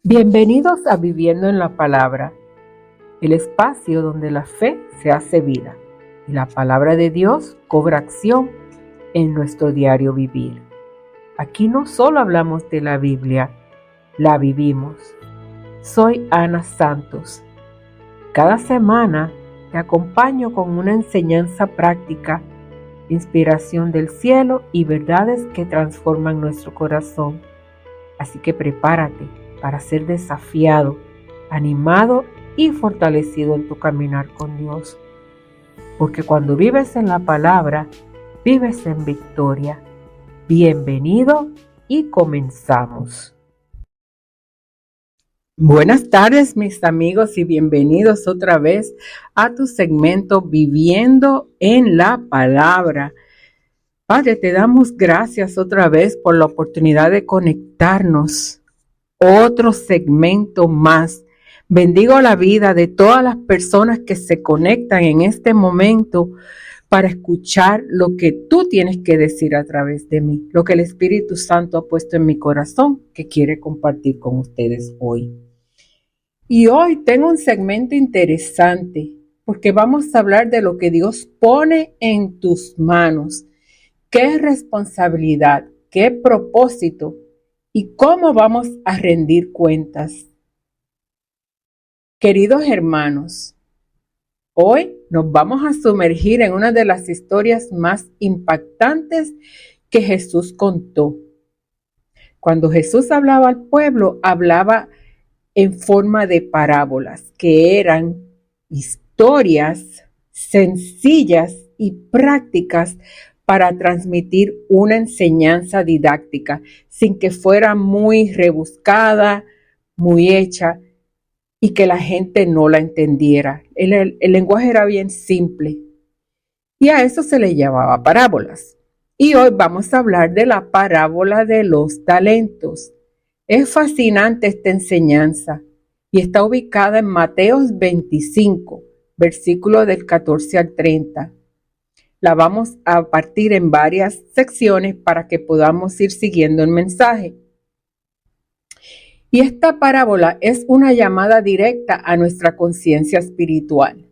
Bienvenidos a Viviendo en la Palabra, el espacio donde la fe se hace vida y la palabra de Dios cobra acción en nuestro diario vivir. Aquí no solo hablamos de la Biblia, la vivimos. Soy Ana Santos. Cada semana te acompaño con una enseñanza práctica, inspiración del cielo y verdades que transforman nuestro corazón. Así que prepárate para ser desafiado, animado y fortalecido en tu caminar con Dios. Porque cuando vives en la palabra, vives en victoria. Bienvenido y comenzamos. Buenas tardes, mis amigos, y bienvenidos otra vez a tu segmento Viviendo en la Palabra. Padre, te damos gracias otra vez por la oportunidad de conectarnos. Otro segmento más. Bendigo la vida de todas las personas que se conectan en este momento para escuchar lo que tú tienes que decir a través de mí, lo que el Espíritu Santo ha puesto en mi corazón que quiere compartir con ustedes hoy. Y hoy tengo un segmento interesante porque vamos a hablar de lo que Dios pone en tus manos. ¿Qué responsabilidad? ¿Qué propósito? ¿Y cómo vamos a rendir cuentas? Queridos hermanos, hoy nos vamos a sumergir en una de las historias más impactantes que Jesús contó. Cuando Jesús hablaba al pueblo, hablaba en forma de parábolas, que eran historias sencillas y prácticas para transmitir una enseñanza didáctica, sin que fuera muy rebuscada, muy hecha, y que la gente no la entendiera. El lenguaje era bien simple, y a eso se le llamaba parábolas. Y hoy vamos a hablar de la parábola de los talentos. Es fascinante esta enseñanza, y está ubicada en Mateos 25, versículos del 14 al 30. La vamos a partir en varias secciones para que podamos ir siguiendo el mensaje. Y esta parábola es una llamada directa a nuestra conciencia espiritual.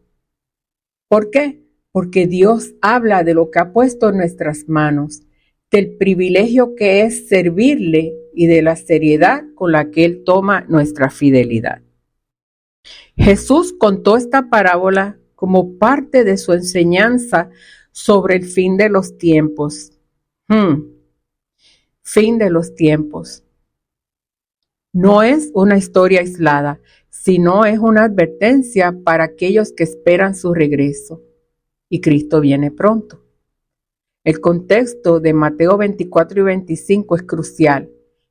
¿Por qué? Porque Dios habla de lo que ha puesto en nuestras manos, del privilegio que es servirle y de la seriedad con la que Él toma nuestra fidelidad. Jesús contó esta parábola como parte de su enseñanza sobre el fin de los tiempos. Fin de los tiempos. No es una historia aislada, sino es una advertencia para aquellos que esperan su regreso. Y Cristo viene pronto. El contexto de Mateo 24 y 25 es crucial.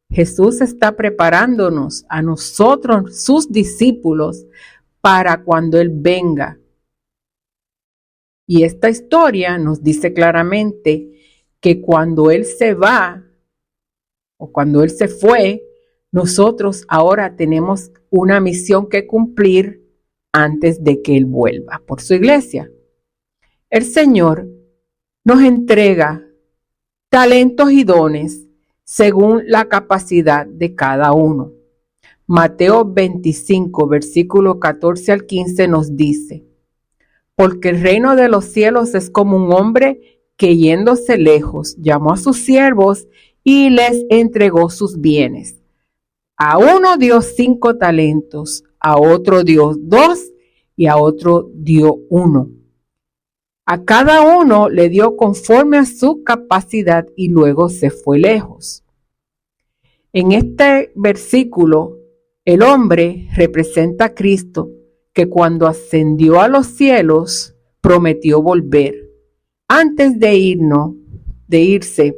Jesús está preparándonos a nosotros, sus discípulos, para cuando Él venga. Y esta historia nos dice claramente que cuando Él se va o cuando Él se fue, nosotros ahora tenemos una misión que cumplir antes de que Él vuelva por su iglesia. El Señor nos entrega talentos y dones según la capacidad de cada uno. Mateo 25, versículo 14 al 15 nos dice: porque el reino de los cielos es como un hombre que yéndose lejos llamó a sus siervos y les entregó sus bienes. A uno dio 5 talentos, a otro dio 2 y a otro dio 1. A cada uno le dio conforme a su capacidad y luego se fue lejos. En este versículo, el hombre representa a Cristo, que cuando ascendió a los cielos prometió volver. Antes de irse,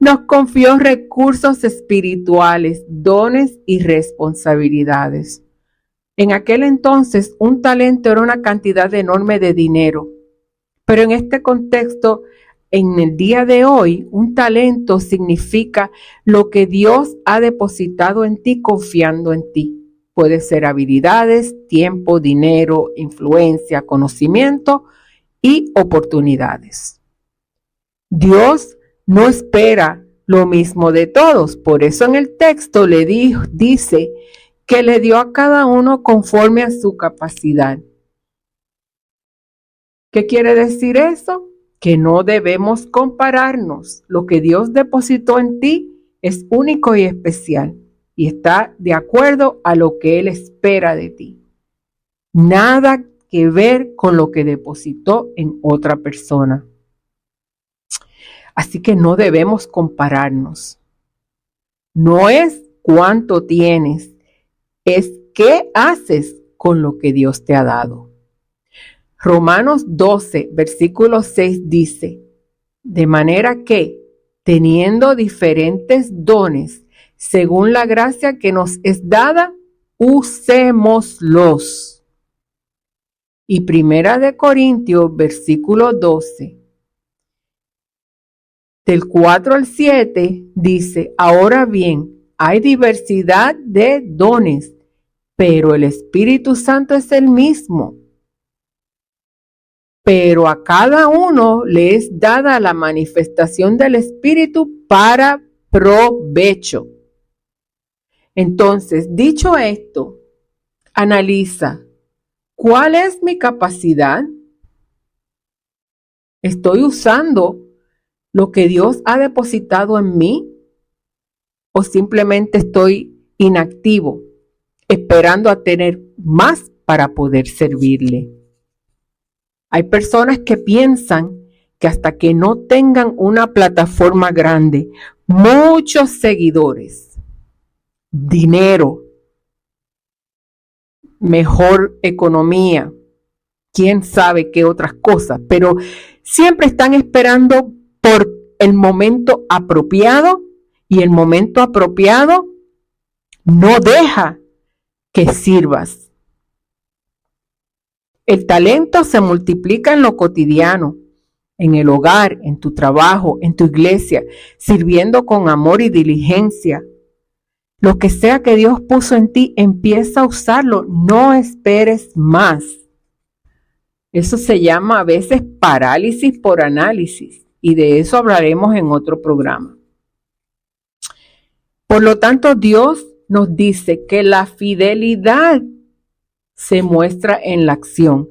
nos confió recursos espirituales, dones y responsabilidades. En aquel entonces, un talento era una cantidad enorme de dinero. Pero en este contexto, en el día de hoy, un talento significa lo que Dios ha depositado en ti confiando en ti. Puede ser habilidades, tiempo, dinero, influencia, conocimiento y oportunidades. Dios no espera lo mismo de todos. Por eso en el texto dice que le dio a cada uno conforme a su capacidad. ¿Qué quiere decir eso? Que no debemos compararnos. Lo que Dios depositó en ti es único y especial y está de acuerdo a lo que Él espera de ti. Nada que ver con lo que depositó en otra persona. Así que no debemos compararnos. No es cuánto tienes, es qué haces con lo que Dios te ha dado. Romanos 12, versículo 6 dice, de manera que, teniendo diferentes dones, según la gracia que nos es dada, usémoslos. Y Primera de Corintios, versículo 12, del 4 al 7, dice, ahora bien, hay diversidad de dones, pero el Espíritu Santo es el mismo. Pero a cada uno le es dada la manifestación del Espíritu para provecho. Entonces, dicho esto, analiza, ¿cuál es mi capacidad? ¿Estoy usando lo que Dios ha depositado en mí? ¿O simplemente estoy inactivo, esperando a tener más para poder servirle? Hay personas que piensan que hasta que no tengan una plataforma grande, muchos seguidores, dinero, mejor economía, quién sabe qué otras cosas, pero siempre están esperando por el momento apropiado y el momento apropiado no deja que sirvas. El talento se multiplica en lo cotidiano, en el hogar, en tu trabajo, en tu iglesia, sirviendo con amor y diligencia. Lo que sea que Dios puso en ti, empieza a usarlo, no esperes más. Eso se llama a veces parálisis por análisis y de eso hablaremos en otro programa. Por lo tanto, Dios nos dice que la fidelidad se muestra en la acción.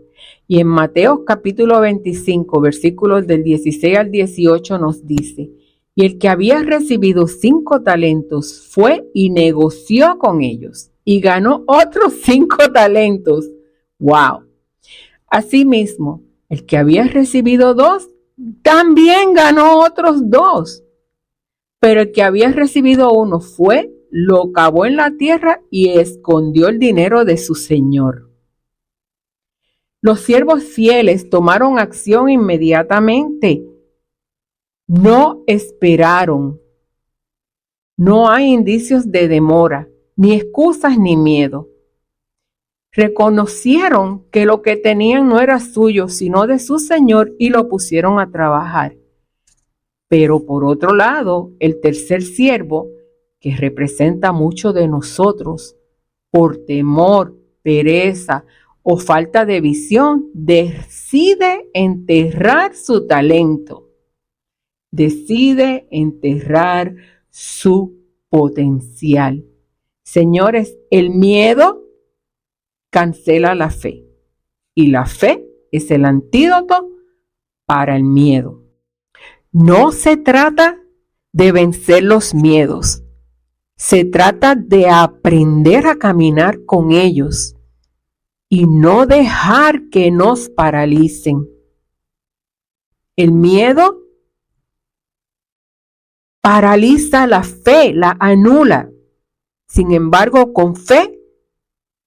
Y en Mateo capítulo 25, versículos del 16 al 18 nos dice, y el que había recibido 5 talentos fue y negoció con ellos y ganó otros 5 talentos. ¡Wow! Asimismo, el que había recibido 2 también ganó otros 2. Pero el que había recibido 1 fue, lo cavó en la tierra y escondió el dinero de su señor. Los siervos fieles tomaron acción inmediatamente. No esperaron. No hay indicios de demora, ni excusas ni miedo. Reconocieron que lo que tenían no era suyo, sino de su señor y lo pusieron a trabajar. Pero por otro lado, el tercer siervo, que representa mucho de nosotros, por temor, pereza o falta de visión, decide enterrar su talento. Decide enterrar su potencial. Señores, el miedo cancela la fe y la fe es el antídoto para el miedo. No se trata de vencer los miedos, se trata de aprender a caminar con ellos y no dejar que nos paralicen. El miedo paraliza la fe, la anula. Sin embargo, con fe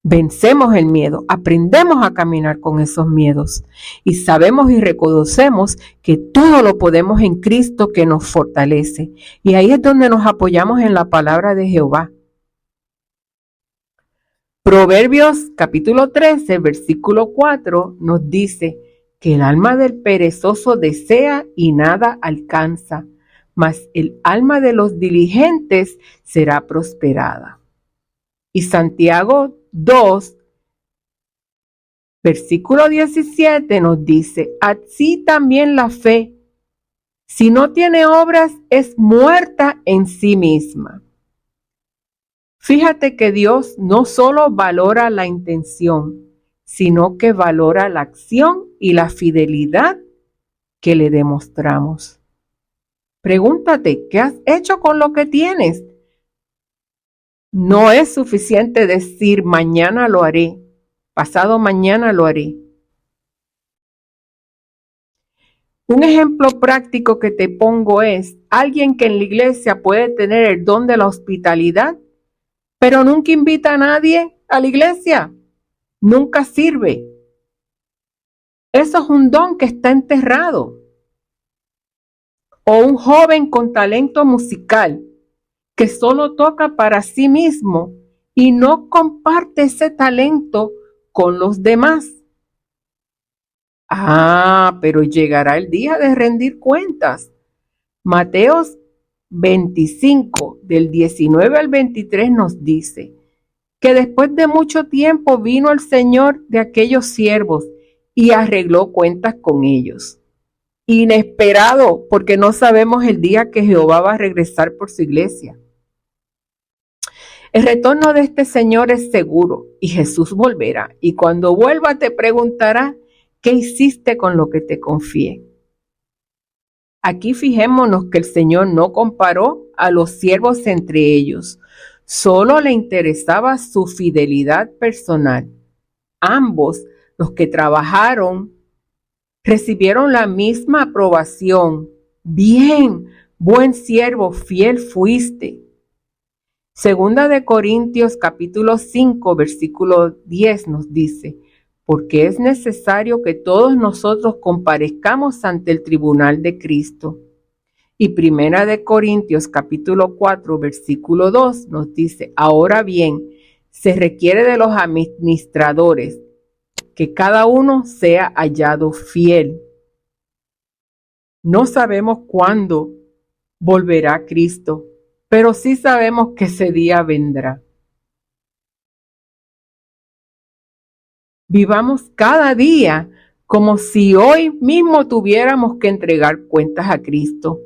vencemos el miedo, aprendemos a caminar con esos miedos y sabemos y reconocemos que todo lo podemos en Cristo que nos fortalece. Y ahí es donde nos apoyamos en la palabra de Jehová. Proverbios capítulo 13, versículo 4 nos dice que el alma del perezoso desea y nada alcanza, mas el alma de los diligentes será prosperada. Y Santiago 2, versículo 17 nos dice, así también la fe, Si no tiene obras, es muerta en sí misma. Fíjate que Dios no solo valora la intención, sino que valora la acción y la fidelidad que le demostramos. Pregúntate, ¿qué has hecho con lo que tienes? No es suficiente decir mañana lo haré, pasado mañana lo haré. Un ejemplo práctico que te pongo es alguien que en la iglesia puede tener el don de la hospitalidad, pero nunca invita a nadie a la iglesia, nunca sirve. Eso es un don que está enterrado. O un joven con talento musical que solo toca para sí mismo y no comparte ese talento con los demás. Pero llegará el día de rendir cuentas. Mateos 25, del 19 al 23 nos dice que después de mucho tiempo vino el Señor de aquellos siervos y arregló cuentas con ellos. Inesperado, porque no sabemos el día que Jehová va a regresar por su iglesia. El retorno de este Señor es seguro y Jesús volverá. Y cuando vuelva te preguntará, ¿qué hiciste con lo que te confié? Aquí fijémonos que el Señor no comparó a los siervos entre ellos. Solo le interesaba su fidelidad personal. Ambos, los que trabajaron, recibieron la misma aprobación. Bien, buen siervo, fiel fuiste. Segunda de Corintios capítulo 5, versículo 10 nos dice, porque es necesario que todos nosotros comparezcamos ante el tribunal de Cristo. Y Primera de Corintios capítulo 4, versículo 2 nos dice, ahora bien, se requiere de los administradores que cada uno sea hallado fiel. No sabemos cuándo volverá Cristo, pero sí sabemos que ese día vendrá. Vivamos cada día como si hoy mismo tuviéramos que entregar cuentas a Cristo.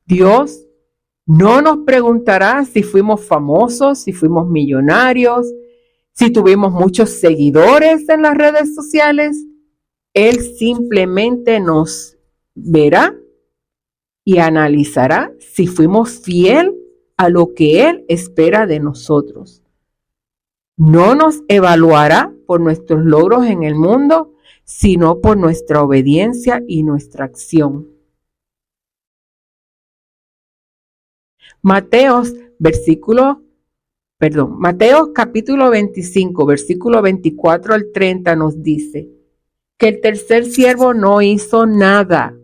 Dios no nos preguntará si fuimos famosos, si fuimos millonarios, si tuvimos muchos seguidores en las redes sociales. Él simplemente nos verá y analizará si fuimos fiel a lo que Él espera de nosotros. No nos evaluará por nuestros logros en el mundo, sino por nuestra obediencia y nuestra acción. Mateos capítulo 25, versículo 24 al 30 nos dice que el tercer siervo no hizo nada.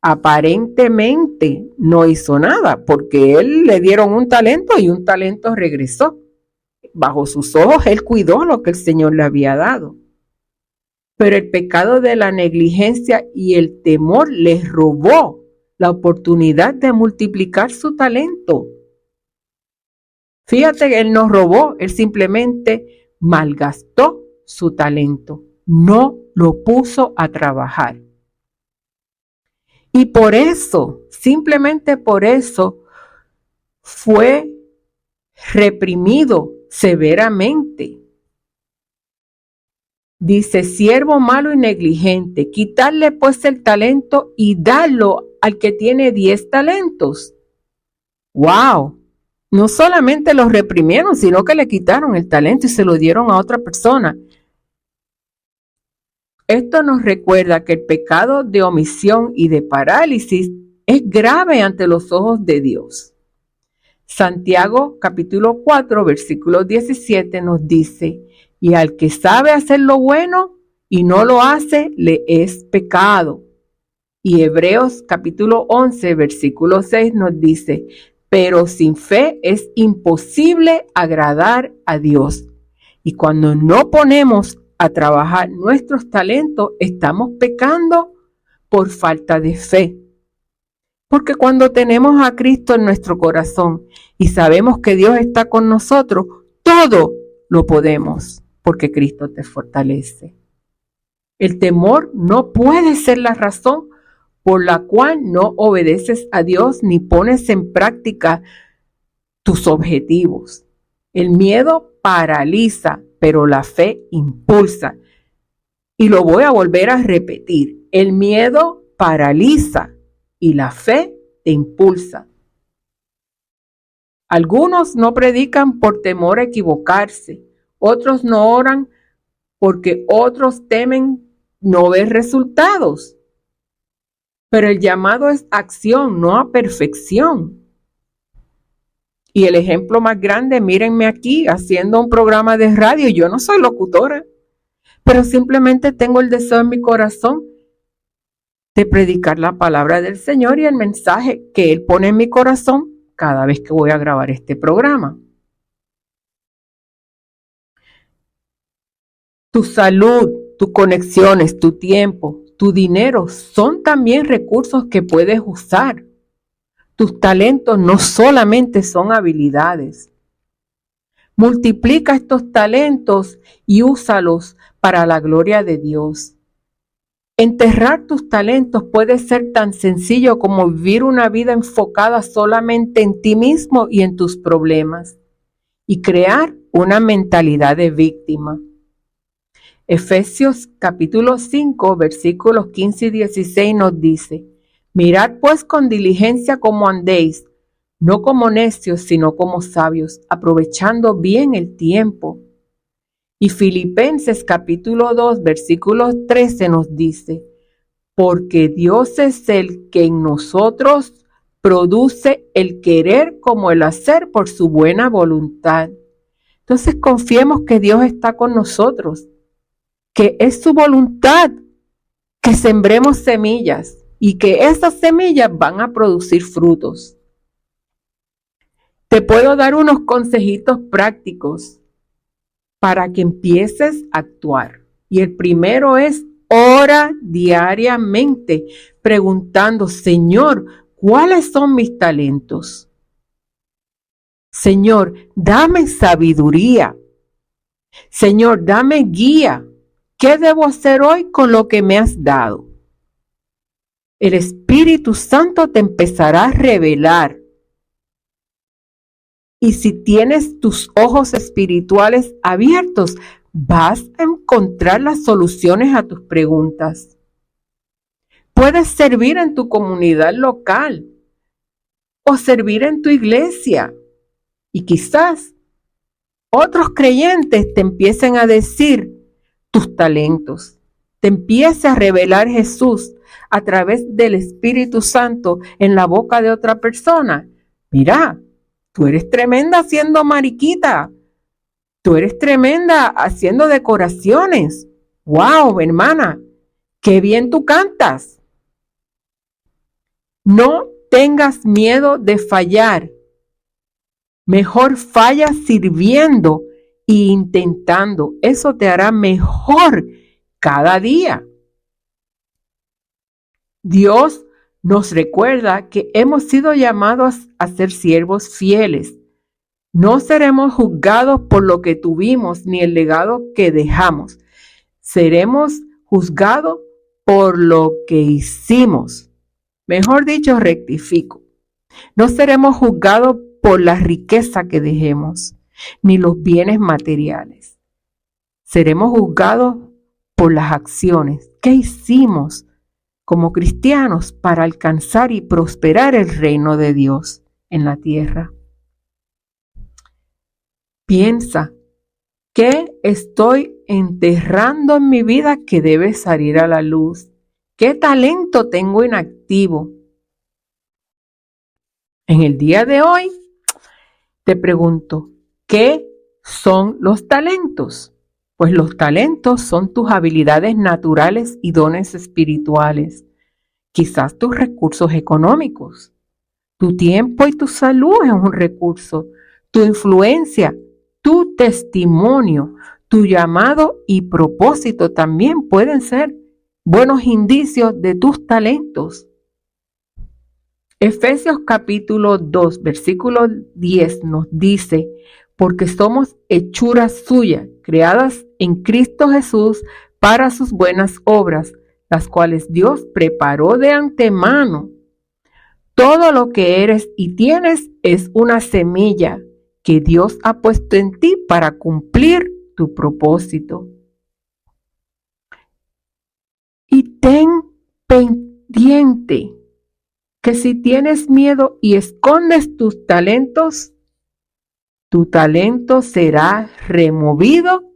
Aparentemente no hizo nada porque él le dieron un talento y un talento regresó. Bajo sus ojos él cuidó lo que el Señor le había dado. Pero el pecado de la negligencia y el temor les robó la oportunidad de multiplicar su talento. Fíjate que él no robó, él simplemente malgastó su talento, no lo puso a trabajar. Y por eso, simplemente por eso, fue reprimido severamente. Dice, siervo malo y negligente, quitarle pues el talento y darlo al que tiene 10 talentos. ¡Wow! No solamente los reprimieron, sino que le quitaron el talento y se lo dieron a otra persona. Esto nos recuerda que el pecado de omisión y de parálisis es grave ante los ojos de Dios. Santiago capítulo 4, versículo 17 nos dice, y al que sabe hacer lo bueno y no lo hace, le es pecado. Y Hebreos capítulo 11, versículo 6 nos dice, pero sin fe es imposible agradar a Dios. Y cuando no ponemos a trabajar nuestros talentos, estamos pecando por falta de fe. Porque cuando tenemos a Cristo en nuestro corazón y sabemos que Dios está con nosotros, todo lo podemos, porque Cristo te fortalece. El temor no puede ser la razón por la cual no obedeces a Dios ni pones en práctica tus objetivos. El miedo paraliza, pero la fe impulsa. Y lo voy a volver a repetir. El miedo paraliza y la fe te impulsa. Algunos no predican por temor a equivocarse. Otros no oran porque otros temen no ver resultados. Pero el llamado es acción, no a perfección. Y el ejemplo más grande, mírenme aquí haciendo un programa de radio. Yo no soy locutora, pero simplemente tengo el deseo en mi corazón de predicar la palabra del Señor y el mensaje que Él pone en mi corazón cada vez que voy a grabar este programa. Tu salud, tus conexiones, tu tiempo, tu dinero son también recursos que puedes usar. Tus talentos no solamente son habilidades. Multiplica estos talentos y úsalos para la gloria de Dios. Enterrar tus talentos puede ser tan sencillo como vivir una vida enfocada solamente en ti mismo y en tus problemas y crear una mentalidad de víctima. Efesios capítulo 5, versículos 15 y 16 nos dice: mirad pues con diligencia cómo andéis, no como necios, sino como sabios, aprovechando bien el tiempo. Y Filipenses capítulo 2, versículo 13 nos dice: porque Dios es el que en nosotros produce el querer como el hacer por su buena voluntad. Entonces confiemos que Dios está con nosotros, que es su voluntad que sembremos semillas y que esas semillas van a producir frutos. Te puedo dar unos consejitos prácticos para que empieces a actuar. Y el primero es: ora diariamente preguntando: Señor, ¿cuáles son mis talentos? Señor, dame sabiduría. Señor, dame guía. ¿Qué debo hacer hoy con lo que me has dado? El Espíritu Santo te empezará a revelar. Y si tienes tus ojos espirituales abiertos, vas a encontrar las soluciones a tus preguntas. Puedes servir en tu comunidad local o servir en tu iglesia. Y quizás otros creyentes te empiecen a decir tus talentos. Te empiece a revelar Jesús a través del Espíritu Santo en la boca de otra persona. Mira, tú eres tremenda haciendo mariquita. Tú eres tremenda haciendo decoraciones. ¡Wow, hermana! ¡Qué bien tú cantas! No tengas miedo de fallar. Mejor falla sirviendo e intentando. Eso te hará mejor cada día. Dios nos recuerda que hemos sido llamados a ser siervos fieles. No seremos juzgados por lo que tuvimos ni el legado que dejamos. Seremos juzgados por lo que hicimos. Mejor dicho, rectifico. No seremos juzgados por la riqueza que dejemos, ni los bienes materiales. Seremos juzgados por las acciones que hicimos como cristianos para alcanzar y prosperar el reino de Dios en la tierra. Piensa, ¿qué estoy enterrando en mi vida que debe salir a la luz? ¿Qué talento tengo inactivo? En el día de hoy te pregunto, ¿qué son los talentos? Pues los talentos son tus habilidades naturales y dones espirituales. Quizás tus recursos económicos. Tu tiempo y tu salud es un recurso. Tu influencia, tu testimonio, tu llamado y propósito también pueden ser buenos indicios de tus talentos. Efesios capítulo 2, versículo 10 nos dice: porque somos hechuras suyas, creadas en Cristo Jesús para sus buenas obras, las cuales Dios preparó de antemano. Todo lo que eres y tienes es una semilla que Dios ha puesto en ti para cumplir tu propósito. Y ten pendiente que si tienes miedo y escondes tus talentos, tu talento será removido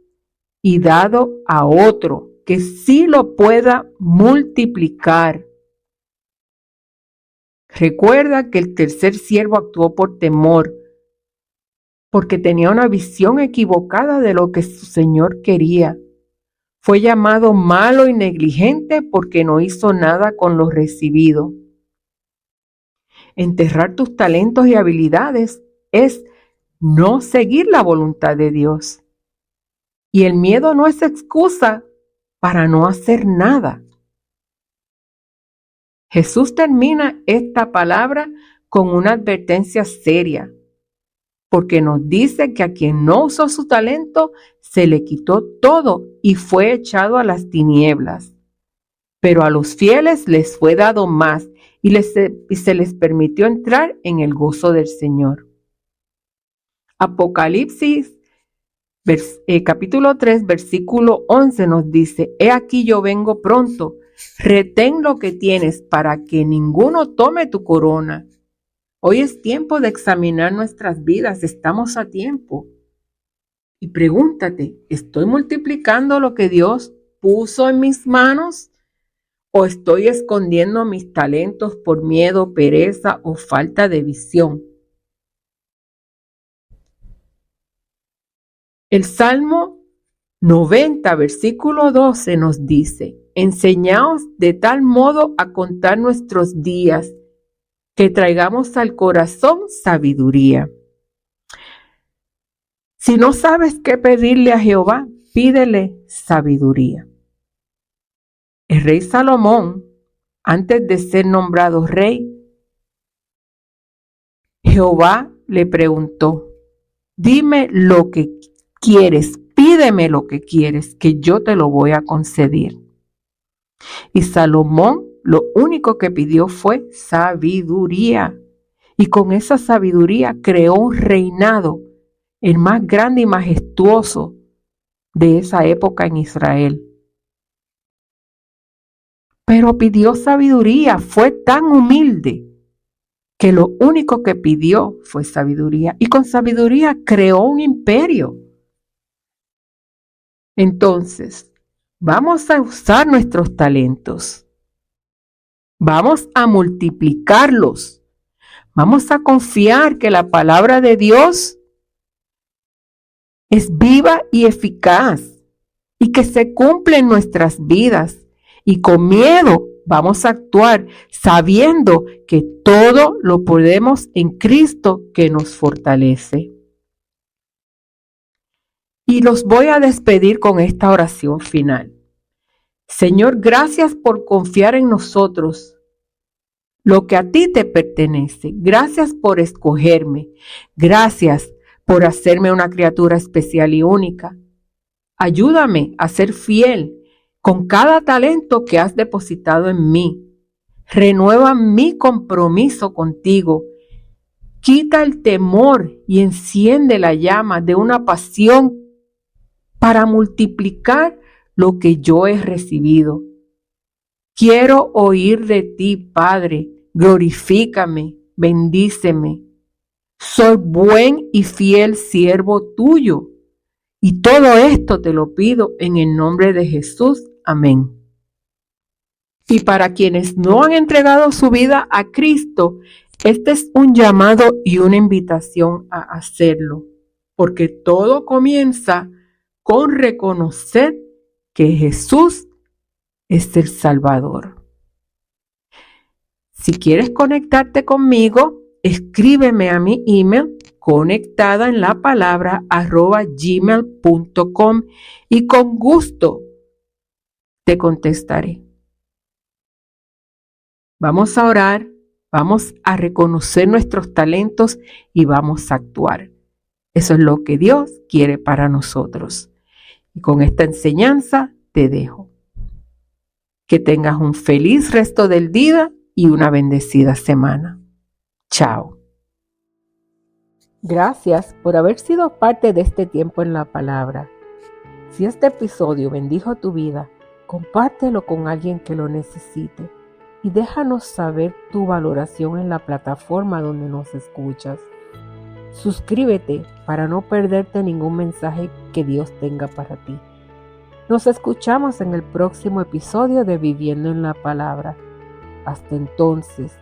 y dado a otro que sí lo pueda multiplicar. Recuerda que el tercer siervo actuó por temor, porque tenía una visión equivocada de lo que su señor quería. Fue llamado malo y negligente porque no hizo nada con lo recibido. Enterrar tus talentos y habilidades es no seguir la voluntad de Dios. Y el miedo no es excusa para no hacer nada. Jesús termina esta palabra con una advertencia seria, porque nos dice que a quien no usó su talento se le quitó todo y fue echado a las tinieblas. Pero a los fieles les fue dado más y se les permitió entrar en el gozo del Señor. Apocalipsis capítulo 3, versículo 11 nos dice: He aquí yo vengo pronto, retén lo que tienes para que ninguno tome tu corona. Hoy es tiempo de examinar nuestras vidas, estamos a tiempo. Y pregúntate, ¿estoy multiplicando lo que Dios puso en mis manos? ¿O estoy escondiendo mis talentos por miedo, pereza o falta de visión? El Salmo 90, versículo 12 nos dice: Enseñaos de tal modo a contar nuestros días, que traigamos al corazón sabiduría. Si no sabes qué pedirle a Jehová, pídele sabiduría. El rey Salomón, antes de ser nombrado rey, Jehová le preguntó: Dime lo que quieres, pídeme lo que quieres, que yo te lo voy a conceder. Y Salomón lo único que pidió fue sabiduría. Y con esa sabiduría creó un reinado, el más grande y majestuoso de esa época en Israel. Pero pidió sabiduría, fue tan humilde que lo único que pidió fue sabiduría. Y con sabiduría creó un imperio. Entonces, vamos a usar nuestros talentos. Vamos a multiplicarlos. Vamos a confiar que la palabra de Dios es viva y eficaz y que se cumple en nuestras vidas. Y con miedo vamos a actuar sabiendo que todo lo podemos en Cristo que nos fortalece. Y los voy a despedir con esta oración final. Señor, gracias por confiar en nosotros lo que a ti te pertenece. Gracias por escogerme. Gracias por hacerme una criatura especial y única. Ayúdame a ser fiel con cada talento que has depositado en mí. Renueva mi compromiso contigo. Quita el temor y enciende la llama de una pasión para multiplicar lo que yo he recibido. Quiero oír de ti, Padre. Glorifícame, bendíceme. Soy buen y fiel siervo tuyo. Y todo esto te lo pido en el nombre de Jesús. Amén. Y para quienes no han entregado su vida a Cristo, este es un llamado y una invitación a hacerlo, porque todo comienza con reconocer que Jesús es el Salvador. Si quieres conectarte conmigo, escríbeme a mi email conectada en la palabra @gmail.com y con gusto te contestaré. Vamos a orar, vamos a reconocer nuestros talentos y vamos a actuar. Eso es lo que Dios quiere para nosotros. Y con esta enseñanza te dejo. Que tengas un feliz resto del día y una bendecida semana. Chao. Gracias por haber sido parte de este tiempo en la palabra. Si este episodio bendijo tu vida, compártelo con alguien que lo necesite y déjanos saber tu valoración en la plataforma donde nos escuchas. Suscríbete para no perderte ningún mensaje que Dios tenga para ti. Nos escuchamos en el próximo episodio de Viviendo en la Palabra. Hasta entonces,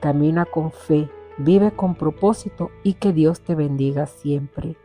camina con fe, vive con propósito y que Dios te bendiga siempre.